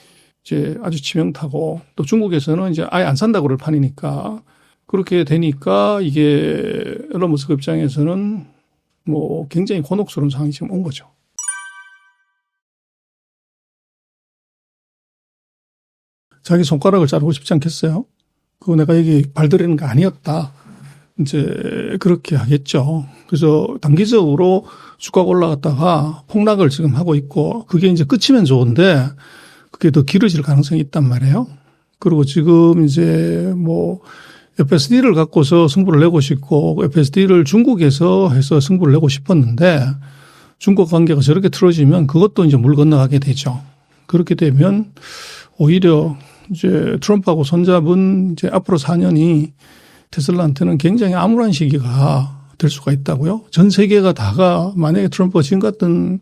이제 아주 치명타고 또 중국에서는 이제 아예 안 산다고 그럴 판이니까 그렇게 되니까 이게 앨런 머스크 입장에서는 뭐 굉장히 곤혹스러운 상황이 지금 온 거죠. 자기 손가락을 자르고 싶지 않겠어요? 그거 내가 여기 발들이는 거 아니었다. 이제 그렇게 하겠죠. 그래서 단기적으로 주가가 올라갔다가 폭락을 지금 하고 있고 그게 이제 끝이면 좋은데 그게 더 길어질 가능성이 있단 말이에요. 그리고 지금 이제 뭐 FSD를 갖고서 승부를 내고 싶고 FSD를 중국에서 해서 승부를 내고 싶었는데 중국 관계가 저렇게 틀어지면 그것도 이제 물 건너가게 되죠. 그렇게 되면 오히려 이제 트럼프하고 손잡은 이제 앞으로 4년이 테슬라한테는 굉장히 암울한 시기가 될 수가 있다고요. 전 세계가 다가 만약에 트럼프가 지금 같은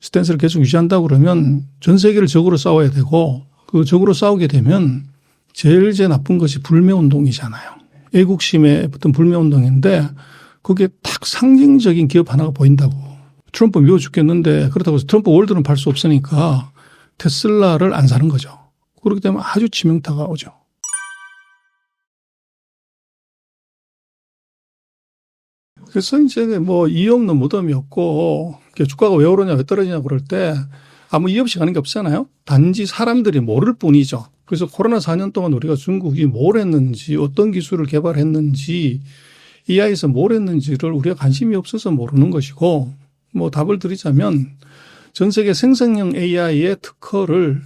스탠스를 계속 유지한다고 그러면 전 세계를 적으로 싸워야 되고 그 적으로 싸우게 되면 제일 나쁜 것이 불매운동이잖아요. 애국심에 붙은 불매운동인데 그게 딱 상징적인 기업 하나가 보인다고. 트럼프 미워 죽겠는데 그렇다고 해서 트럼프 월드는 팔 수 없으니까 테슬라를 안 사는 거죠. 그렇게 되면 아주 치명타가 오죠. 그래서 이제 뭐 이유 없는 무덤이 없고 주가가 왜 오르냐 왜 떨어지냐 그럴 때 아무 이유 없이 가는 게 없잖아요. 단지 사람들이 모를 뿐이죠. 그래서 코로나 4년 동안 우리가 중국이 뭘 했는지 어떤 기술을 개발했는지 AI에서 뭘 했는지를 우리가 관심이 없어서 모르는 것이고 뭐 답을 드리자면 전 세계 생성형 AI의 특허를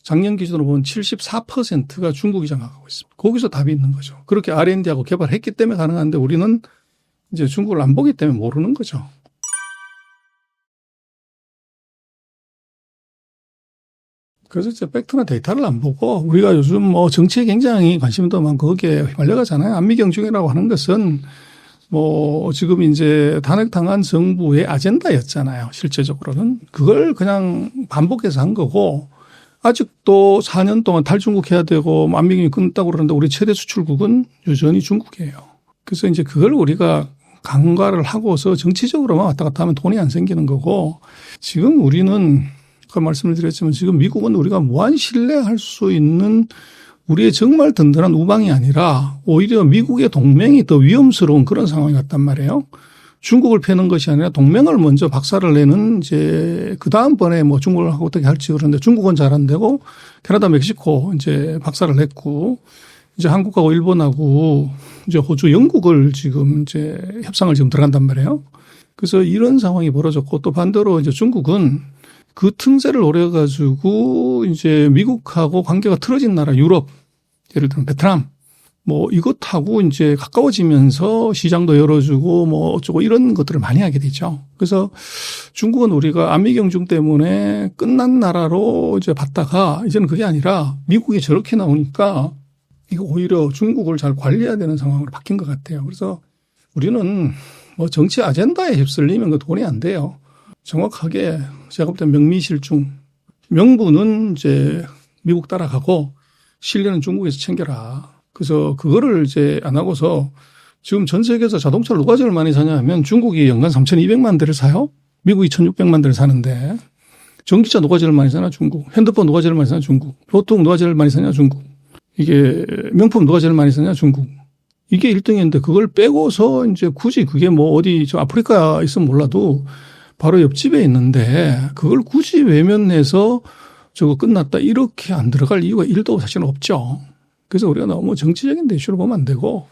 작년 기준으로 보면 74%가 중국이 장악하고 있습니다. 거기서 답이 있는 거죠. 그렇게 R&D하고 개발했기 때문에 가능한데 우리는 이제 중국을 안 보기 때문에 모르는 거죠. 그래서 이제 팩트나 데이터를 안 보고 우리가 요즘 뭐 정치에 굉장히 관심도 많고 거기에 휘말려가잖아요. 안미경중이라고 하는 것은 뭐 지금 이제 탄핵당한 정부의 아젠다였잖아요. 실제적으로는. 그걸 그냥 반복해서 한 거고 아직도 4년 동안 탈중국 해야 되고 안미경이 끊었다고 그러는데 우리 최대 수출국은 여전히 중국이에요. 그래서 이제 그걸 우리가 간과를 하고서 정치적으로만 왔다 갔다 하면 돈이 안 생기는 거고 지금 우리는 그 말씀을 드렸지만 지금 미국은 우리가 무한 신뢰할 수 있는 우리의 정말 든든한 우방이 아니라 오히려 미국의 동맹이 더 위험스러운 그런 상황이 왔단 말이에요. 중국을 패는 것이 아니라 동맹을 먼저 박살을 내는 이제 그 다음번에 뭐 중국을 하고 어떻게 할지 그런데 중국은 잘 안 되고 캐나다, 멕시코 이제 박살을 냈고 이제 한국하고 일본하고 이제 호주, 영국을 지금 이제 협상을 지금 들어간단 말이에요. 그래서 이런 상황이 벌어졌고 또 반대로 이제 중국은 그 틈새를 노려가지고 이제 미국하고 관계가 틀어진 나라 유럽, 예를 들면 베트남, 뭐 이것하고 이제 가까워지면서 시장도 열어주고 뭐 어쩌고 이런 것들을 많이 하게 되죠. 그래서 중국은 우리가 안미경중 때문에 끝난 나라로 이제 봤다가 이제는 그게 아니라 미국이 저렇게 나오니까 이거 오히려 중국을 잘 관리해야 되는 상황으로 바뀐 것 같아요. 그래서 우리는 뭐 정치 아젠다에 휩쓸리면 그 돈이 안 돼요. 정확하게 제가 볼 때 명미실중. 명분은 이제 미국 따라가고 신뢰는 중국에서 챙겨라. 그래서 그거를 이제 안 하고서 지금 전 세계에서 자동차를 누가 제일 많이 사냐 하면 중국이 연간 3,200만 대를 사요. 미국이 1,600만 대를 사는데 전기차 누가 제일 많이 사냐 중국. 핸드폰 누가 제일 많이 사냐 중국. 로통 누가 제일 많이 사냐 중국. 이게 명품 누가 제일 많이 사냐 중국. 이게 1등인데 그걸 빼고서 이제 굳이 그게 뭐 어디 저 아프리카에 있으면 몰라도 바로 옆집에 있는데 그걸 굳이 외면해서 저거 끝났다 이렇게 안 들어갈 이유가 1도 사실은 없죠. 그래서 우리가 너무 정치적인 이슈로 보면 안 되고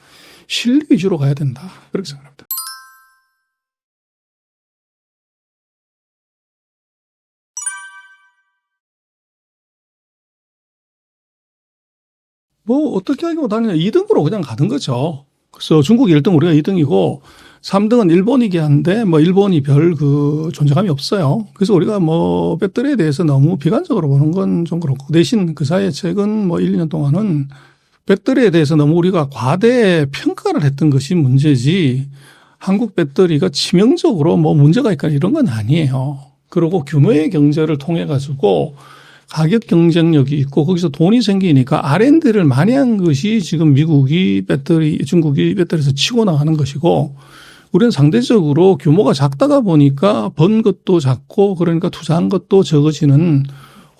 실리 위주로 가야 된다. 그렇게 생각합니다. 뭐 어떻게 하기보다는 2등으로 그냥 가는 거죠. 그래서 중국이 1등 우리가 2등이고 3등은 일본이긴 한데 뭐 일본이 별 그 존재감이 없어요. 그래서 우리가 뭐 배터리에 대해서 너무 비관적으로 보는 건 좀 그렇고 대신 그 사이에 최근 뭐 1, 2년 동안은 배터리에 대해서 너무 우리가 과대 평가를 했던 것이 문제지 한국 배터리가 치명적으로 뭐 문제가 있거나 이런 건 아니에요. 그리고 규모의 경제를 통해 가지고 가격 경쟁력이 있고 거기서 돈이 생기니까 R&D를 많이 한 것이 지금 미국이 중국이 배터리에서 치고 나가는 것이고 우리는 상대적으로 규모가 작다가 보니까 번 것도 작고 그러니까 투자한 것도 적어지는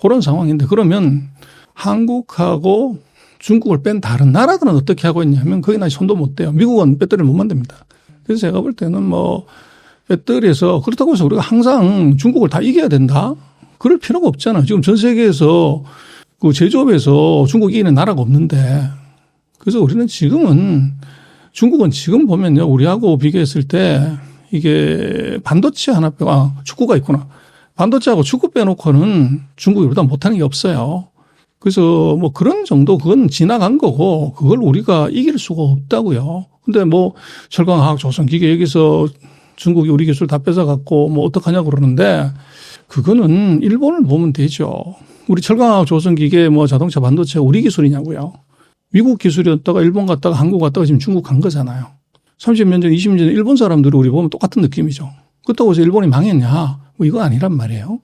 그런 상황인데 그러면 한국하고 중국을 뺀 다른 나라들은 어떻게 하고 있냐면 거기는 아직 손도 못 대요. 미국은 배터리를 못 만듭니다. 그래서 제가 볼 때는 뭐 배터리에서 그렇다고 해서 우리가 항상 중국을 다 이겨야 된다? 그럴 필요가 없잖아요. 지금 전 세계에서 그 제조업에서 중국이 이기는 나라가 없는데 그래서 우리는 지금은 중국은 지금 보면요. 우리하고 비교했을 때 이게 반도체 하나 빼고, 축구가 있구나. 반도체하고 축구 빼놓고는 중국이 우리보다 못하는 게 없어요. 그래서 뭐 그런 정도 그건 지나간 거고 그걸 우리가 이길 수가 없다고요. 근데 뭐 철강화학 조선기계 여기서 중국이 우리 기술 다 뺏어갖고 뭐 어떡하냐고 그러는데 그거는 일본을 보면 되죠. 우리 철강화학 조선기계 뭐 자동차 반도체 우리 기술이냐고요. 미국 기술이었다가 일본 갔다가 한국 갔다가 지금 중국 간 거잖아요. 30년 전, 20년 전 일본 사람들이 우리 보면 똑같은 느낌이죠. 그렇다고 해서 일본이 망했냐? 뭐 이거 아니란 말이에요.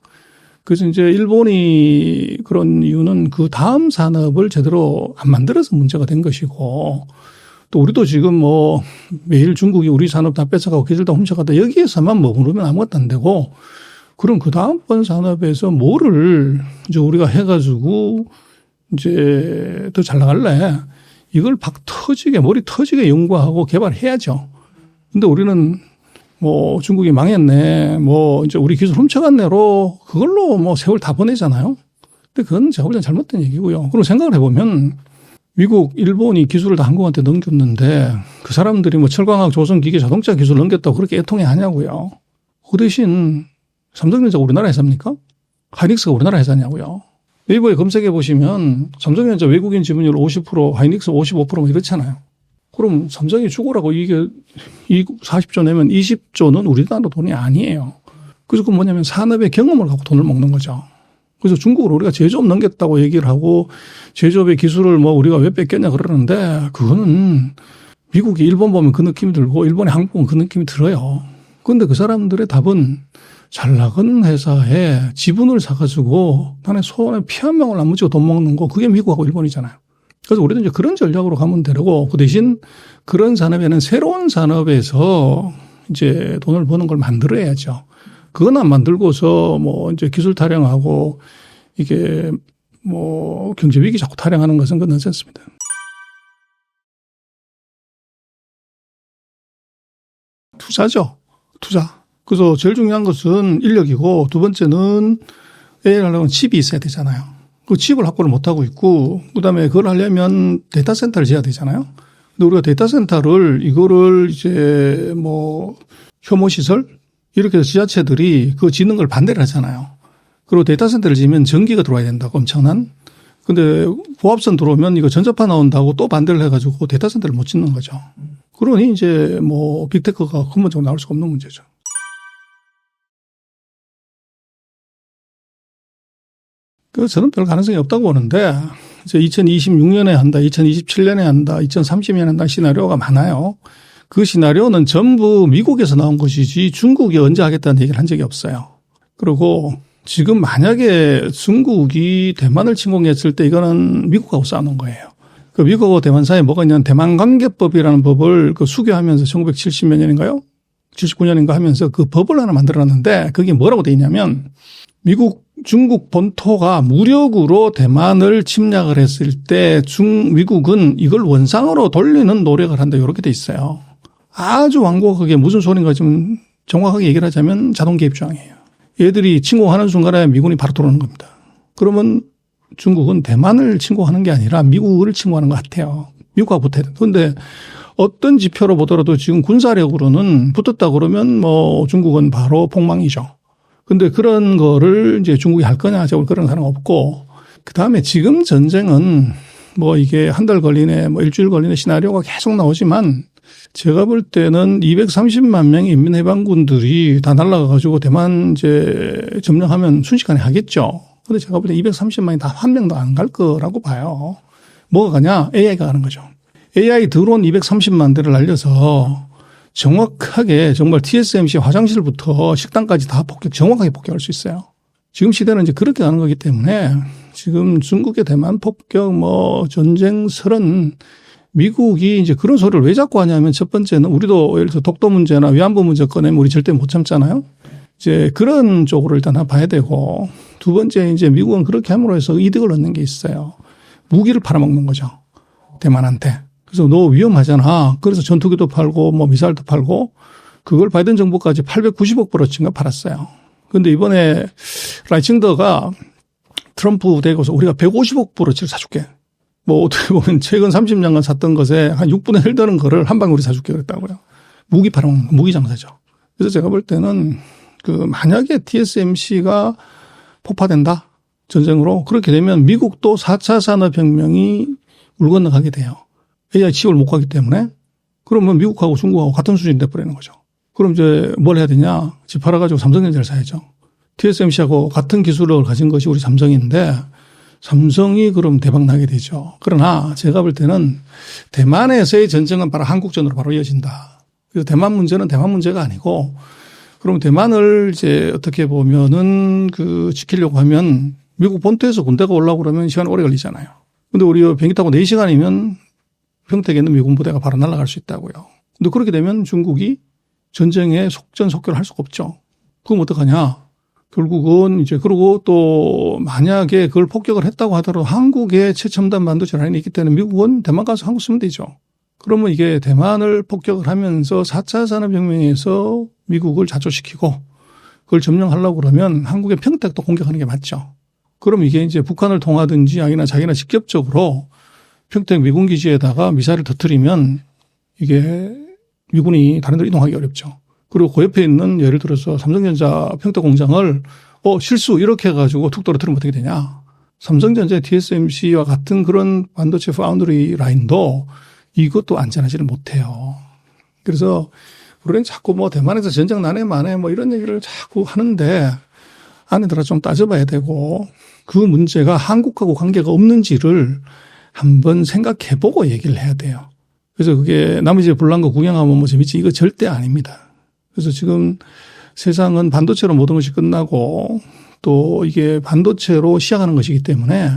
그래서 이제 일본이 그런 이유는 그 다음 산업을 제대로 안 만들어서 문제가 된 것이고 또 우리도 지금 뭐 매일 중국이 우리 산업 다 뺏어가고 기술 다 훔쳐가다 여기에서만 머무르면 아무것도 안 되고 그럼 그 다음번 산업에서 뭐를 이제 우리가 해가지고 이제 더 잘 나갈래? 이걸 머리 터지게 연구하고 개발해야죠. 근데 우리는 뭐 중국이 망했네. 뭐 이제 우리 기술 훔쳐갔네로 그걸로 뭐 세월 다 보내잖아요. 근데 그건 제가 볼 땐 잘못된 얘기고요. 그리고 생각을 해보면 미국, 일본이 기술을 다 한국한테 넘겼는데 그 사람들이 뭐 철강학, 조선기계, 자동차 기술 넘겼다고 그렇게 애통해 하냐고요. 그 대신 삼성전자가 우리나라 회사입니까? 하이닉스가 우리나라 회사냐고요. 네이버에 검색해 보시면 삼성전자 외국인 지분율 50%, 하이닉스 55% 뭐 이렇잖아요. 그럼 삼성이 죽으라고 이게 40조 내면 20조는 우리나라 돈이 아니에요. 그래서 그건 뭐냐면 산업의 경험을 갖고 돈을 먹는 거죠. 그래서 중국을 우리가 제조업 넘겼다고 얘기를 하고 제조업의 기술을 뭐 우리가 왜 뺏겼냐 그러는데 그거는 미국이 일본 보면 그 느낌이 들고 일본의 한국 보면 그 느낌이 들어요. 그런데 그 사람들의 답은 잘 나가는 회사에 지분을 사가지고 나는 손에 피 한 방울 안 묻히고 돈 먹는 거 그게 미국하고 일본이잖아요. 그래서 우리도 이제 그런 전략으로 가면 되고 그 대신 그런 산업에는 새로운 산업에서 이제 돈을 버는 걸 만들어야죠. 그건 안 만들고서 뭐 이제 기술 타령하고 이게 뭐 경제 위기 자꾸 타령하는 것은 그건 넌센스입니다. 투자죠. 투자. 그래서 제일 중요한 것은 인력이고 두 번째는 AI를 하려면 칩이 있어야 되잖아요. 그 칩을 확보를 못하고 있고 그다음에 그걸 하려면 데이터 센터를 지어야 되잖아요. 근데 우리가 데이터 센터를 이거를 이제 뭐 혐오 시설 이렇게 해서 지자체들이 그 짓는 걸 반대를 하잖아요. 그리고 데이터 센터를 지으면 전기가 들어와야 된다고 엄청난. 근데 고압선 들어오면 이거 전자파 나온다고 또 반대를 해가지고 데이터 센터를 못 짓는 거죠. 그러니 이제 뭐 빅테크가 근본적으로 나올 수가 없는 문제죠. 그래서 저는 별 가능성이 없다고 보는데 이제 2026년에 한다, 2027년에 한다, 2030년에 한다 시나리오가 많아요. 그 시나리오는 전부 미국에서 나온 것이지 중국이 언제 하겠다는 얘기를 한 적이 없어요. 그리고 지금 만약에 중국이 대만을 침공했을 때 이거는 미국하고 싸우는 거예요. 그 미국하고 대만 사이에 뭐가 있냐면 대만관계법이라는 법을 그 수교하면서 1970몇 년인가요? 79년인가 하면서 그 법을 하나 만들었는데 그게 뭐라고 돼 있냐면 중국 본토가 무력으로 대만을 침략을 했을 때 미국은 이걸 원상으로 돌리는 노력을 한다 이렇게 돼 있어요. 아주 완곡하게 무슨 소린가 좀 정확하게 얘기를 하자면 자동 개입 조항이에요. 얘들이 침공하는 순간에 미군이 바로 들어오는 겁니다. 그러면 중국은 대만을 침공하는 게 아니라 미국을 침공하는 것 같아요. 미국하고 붙어야 돼. 그런데 어떤 지표로 보더라도 지금 군사력으로는 붙었다 그러면 뭐 중국은 바로 폭망이죠. 근데 그런 거를 이제 중국이 할 거냐, 제가 그런 사람 없고, 그 다음에 지금 전쟁은 뭐 이게 한 달 걸리네, 뭐 일주일 걸리네 시나리오가 계속 나오지만 제가 볼 때는 230만 명의 인민해방군들이 다 날아가가지고 대만 이제 점령하면 순식간에 하겠죠. 근데 제가 볼 때 230만이 다 한 명도 안 갈 거라고 봐요. 뭐가 가냐? AI가 가는 거죠. AI 드론 230만 대를 날려서 정확하게 정말 TSMC 화장실부터 식당까지 다 정확하게 폭격할 수 있어요. 지금 시대는 이제 그렇게 가는 거기 때문에 지금 중국의 대만 폭격 뭐 전쟁설은 미국이 이제 그런 소리를 왜 자꾸 하냐면 첫 번째는 우리도 예를 들어서 독도 문제나 위안부 문제 꺼내면 우리 절대 못 참잖아요. 이제 그런 쪽으로 일단 봐야 되고 두 번째 이제 미국은 그렇게 함으로 해서 이득을 얻는 게 있어요. 무기를 팔아먹는 거죠. 대만한테. 그래서 너 위험하잖아. 그래서 전투기도 팔고 뭐 미사일도 팔고 그걸 바이든 정부까지 890억 불어치인가 팔았어요. 그런데 이번에 라이칭더가 트럼프 되고서 우리가 150억 불어치를 사줄게. 뭐 어떻게 보면 최근 30년간 샀던 것에 한 6분의 1 되는 거를 한 방에 우리 사줄게 그랬다고요. 무기 팔아먹는 무기 장사죠. 그래서 제가 볼 때는 만약에 TSMC가 폭파된다. 전쟁으로. 그렇게 되면 미국도 4차 산업혁명이 물 건너가게 돼요. AI 칩을 못 가기 때문에. 그러면 미국하고 중국하고 같은 수준이 돼버리는 거죠. 그럼 이제 뭘 해야 되냐. 집 팔아가지고 삼성전자를 사야죠. TSMC하고 같은 기술을 가진 것이 우리 삼성인데 삼성이 그럼 대박 나게 되죠. 그러나 제가 볼 때는 대만에서의 전쟁은 바로 한국전으로 바로 이어진다. 그래서 대만 문제는 대만 문제가 아니고 그럼 대만을 이제 어떻게 보면은 지키려고 하면 미국 본토에서 군대가 올라오고 그러면 시간이 오래 걸리잖아요. 근데 우리 비행기 타고 4시간이면 평택에 있는 미군 부대가 바로 날아갈 수 있다고요. 근데 그렇게 되면 중국이 전쟁에 속전속결을 할 수가 없죠. 그럼 어떡하냐. 결국은 이제 그러고 또 만약에 그걸 폭격을 했다고 하더라도 한국에 최첨단 반도체 라인이 있기 때문에 미국은 대만 가서 한국 쓰면 되죠. 그러면 이게 대만을 폭격을 하면서 4차 산업혁명에서 미국을 자초시키고 그걸 점령하려고 그러면 한국의 평택도 공격하는 게 맞죠. 그럼 이게 이제 북한을 통하든지 아니나 자기나 직접적으로 평택 미군 기지에다가 미사일을 터뜨리면 이게 미군이 다른 데로 이동하기 어렵죠. 그리고 그 옆에 있는 예를 들어서 삼성전자 평택 공장을 실수 이렇게 해가지고 툭 떨어뜨리면 어떻게 되냐. 삼성전자 TSMC와 같은 그런 반도체 파운드리 라인도 이것도 안전하지를 못해요. 그래서 우리는 자꾸 대만에서 전쟁 나네 마네 이런 얘기를 자꾸 하는데 안에들아 좀 따져봐야 되고 그 문제가 한국하고 관계가 없는지를 한번 생각해보고 얘기를 해야 돼요. 그래서 그게 남의 집에 불난 거 구경하면 재밌지 이거 절대 아닙니다. 그래서 지금 세상은 반도체로 모든 것이 끝나고 또 이게 반도체로 시작하는 것이기 때문에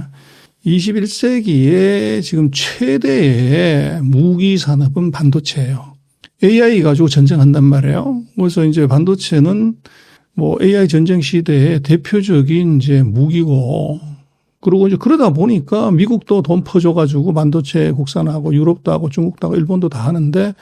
21세기에 지금 최대의 무기 산업은 반도체예요. AI 가지고 전쟁한단 말이에요. 그래서 이제 반도체는 AI 전쟁 시대의 대표적인 이제 무기고 그리고 이제 그러다 보니까 미국도 돈 퍼줘가지고 반도체 국산하고 유럽도 하고 중국도 하고 일본도 다 하는데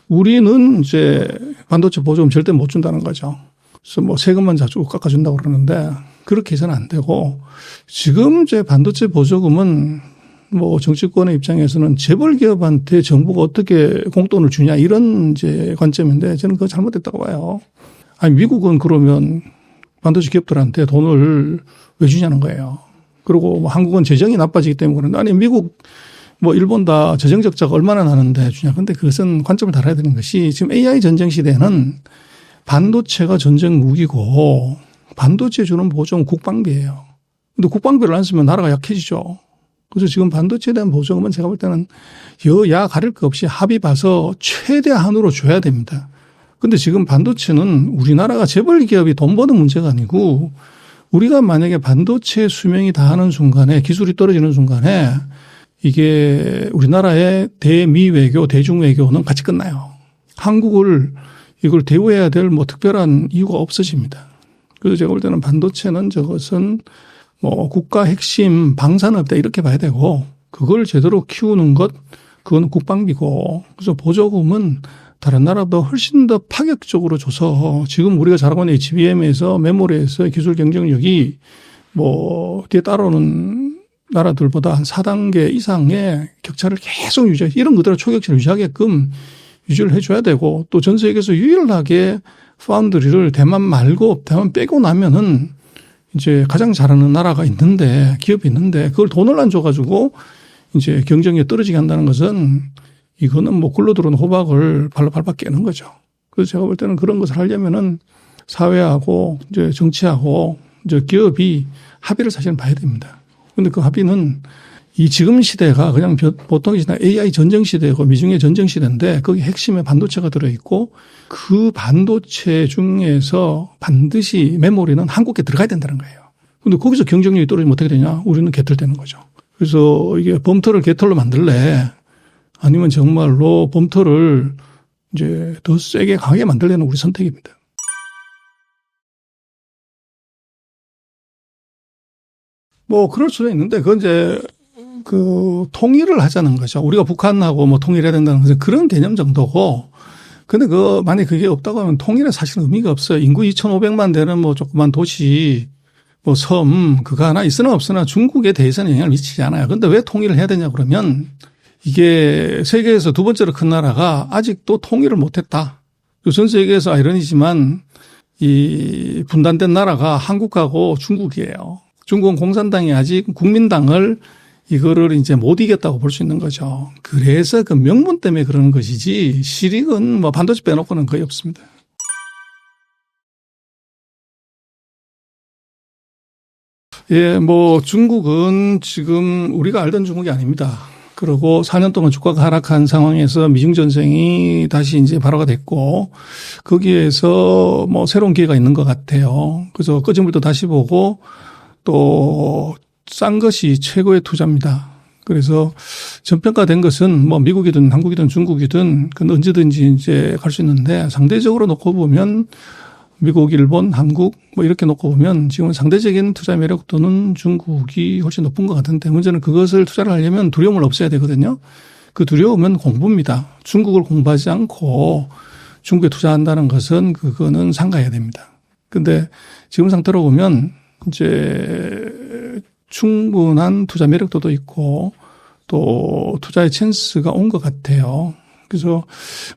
우리는 이제 반도체 보조금 절대 못 준다는 거죠. 그래서 세금만 자주 깎아준다고 그러는데 그렇게 해서는 안 되고 지금 이제 반도체 보조금은 정치권의 입장에서는 재벌 기업한테 정부가 어떻게 공돈을 주냐 이런 이제 관점인데 저는 그거 잘못됐다고 봐요. 아니 미국은 그러면 반도체 기업들한테 돈을 왜 주냐는 거예요. 그리고 한국은 재정이 나빠지기 때문에 그런데 아니 미국 일본 다 재정 적자가 얼마나 나는데 주냐. 근데 그것은 관점을 달아야 되는 것이 지금 AI 전쟁 시대에는 반도체가 전쟁 무기고 반도체 주는 보조는 국방비예요. 근데 국방비를 안 쓰면 나라가 약해지죠. 그래서 지금 반도체에 대한 보조금은 제가 볼 때는 여야 가릴 것 없이 합의 봐서 최대한으로 줘야 됩니다. 근데 지금 반도체는 우리나라가 재벌 기업이 돈 버는 문제가 아니고 우리가 만약에 반도체 수명이 다하는 순간에 기술이 떨어지는 순간에 이게 우리나라의 대미 외교, 대중 외교는 같이 끝나요. 한국을 이걸 대우해야 될 특별한 이유가 없어집니다. 그래서 제가 볼 때는 반도체는 저것은 국가 핵심 방산업다 이렇게 봐야 되고 그걸 제대로 키우는 것 그건 국방비고 그래서 보조금은 다른 나라보다 훨씬 더 파격적으로 줘서 지금 우리가 잘하고 있는 HBM에서 메모리에서 기술 경쟁력이 뒤에 따라오는 나라들보다 한 4단계 이상의 격차를 계속 유지해 이런 그대로 초격차를 유지하게끔 유지를 해줘야 되고 또 전 세계에서 유일하게 파운드리를 대만 말고 대만 빼고 나면은 이제 가장 잘하는 나라가 있는데 기업이 있는데 그걸 돈을 안 줘가지고 이제 경쟁력이 떨어지게 한다는 것은 이거는 굴러 들어오는 호박을 발로 밟아 깨는 거죠. 그래서 제가 볼 때는 그런 것을 하려면은 사회하고 이제 정치하고 이제 기업이 합의를 사실은 봐야 됩니다. 그런데 그 합의는 이 지금 시대가 그냥 보통이 지난 AI 전쟁 시대고 미중의 전쟁 시대인데 거기 핵심에 반도체가 들어있고 그 반도체 중에서 반드시 메모리는 한국에 들어가야 된다는 거예요. 그런데 거기서 경쟁력이 떨어지면 어떻게 되냐? 우리는 개털되는 거죠. 그래서 이게 범터를 개털로 만들래? 아니면 정말로 범터를 이제 더 세게 강하게 만들려는 우리 선택입니다. 그럴 수도 있는데 그건 이제 통일을 하자는 거죠. 우리가 북한하고 통일해야 된다는 것은 그런 개념 정도고. 근데 만약에 그게 없다고 하면 통일에 사실 의미가 없어요. 인구 2,500만 되는 조그만 도시 뭐 섬, 그거 하나 있으나 없으나 중국에 대해서는 영향을 미치지 않아요. 그런데 왜 통일을 해야 되냐 그러면 이게 세계에서 두 번째로 큰 나라가 아직도 통일을 못했다. 전 세계에서 아이러니지만 이 분단된 나라가 한국하고 중국이에요. 중국은 공산당이 아직 국민당을 이거를 이제 못 이겼다고 볼 수 있는 거죠. 그래서 그 명분 때문에 그러는 것이지 실익은 뭐 반도체 빼놓고는 거의 없습니다. 예, 뭐 중국은 지금 우리가 알던 중국이 아닙니다. 그리고 4년 동안 주가가 하락한 상황에서 미중 전쟁이 다시 이제 발화가 됐고 거기에서 뭐 새로운 기회가 있는 것 같아요. 그래서 꺼진 불도 다시 보고 또 싼 것이 최고의 투자입니다. 그래서 전평가된 것은 뭐 미국이든 한국이든 중국이든 그건 언제든지 이제 갈 수 있는데 상대적으로 놓고 보면 미국, 일본, 한국 뭐 이렇게 놓고 보면 지금 상대적인 투자 매력도는 중국이 훨씬 높은 것 같은데 문제는 그것을 투자를 하려면 두려움을 없애야 되거든요. 그 두려움은 공부입니다. 중국을 공부하지 않고 중국에 투자한다는 것은 그거는 삼가해야 됩니다. 근데 지금 상태로 보면 이제 충분한 투자 매력도도 있고 또 투자의 찬스가 온 것 같아요. 그래서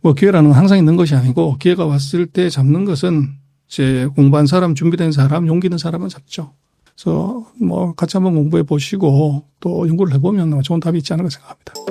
뭐 기회라는 건 항상 있는 것이 아니고 기회가 왔을 때 잡는 것은 이제 공부한 사람, 준비된 사람, 용기 있는 사람은 잡죠. 그래서 뭐 같이 한번 공부해 보시고 또 연구를 해보면 좋은 답이 있지 않을까 생각합니다.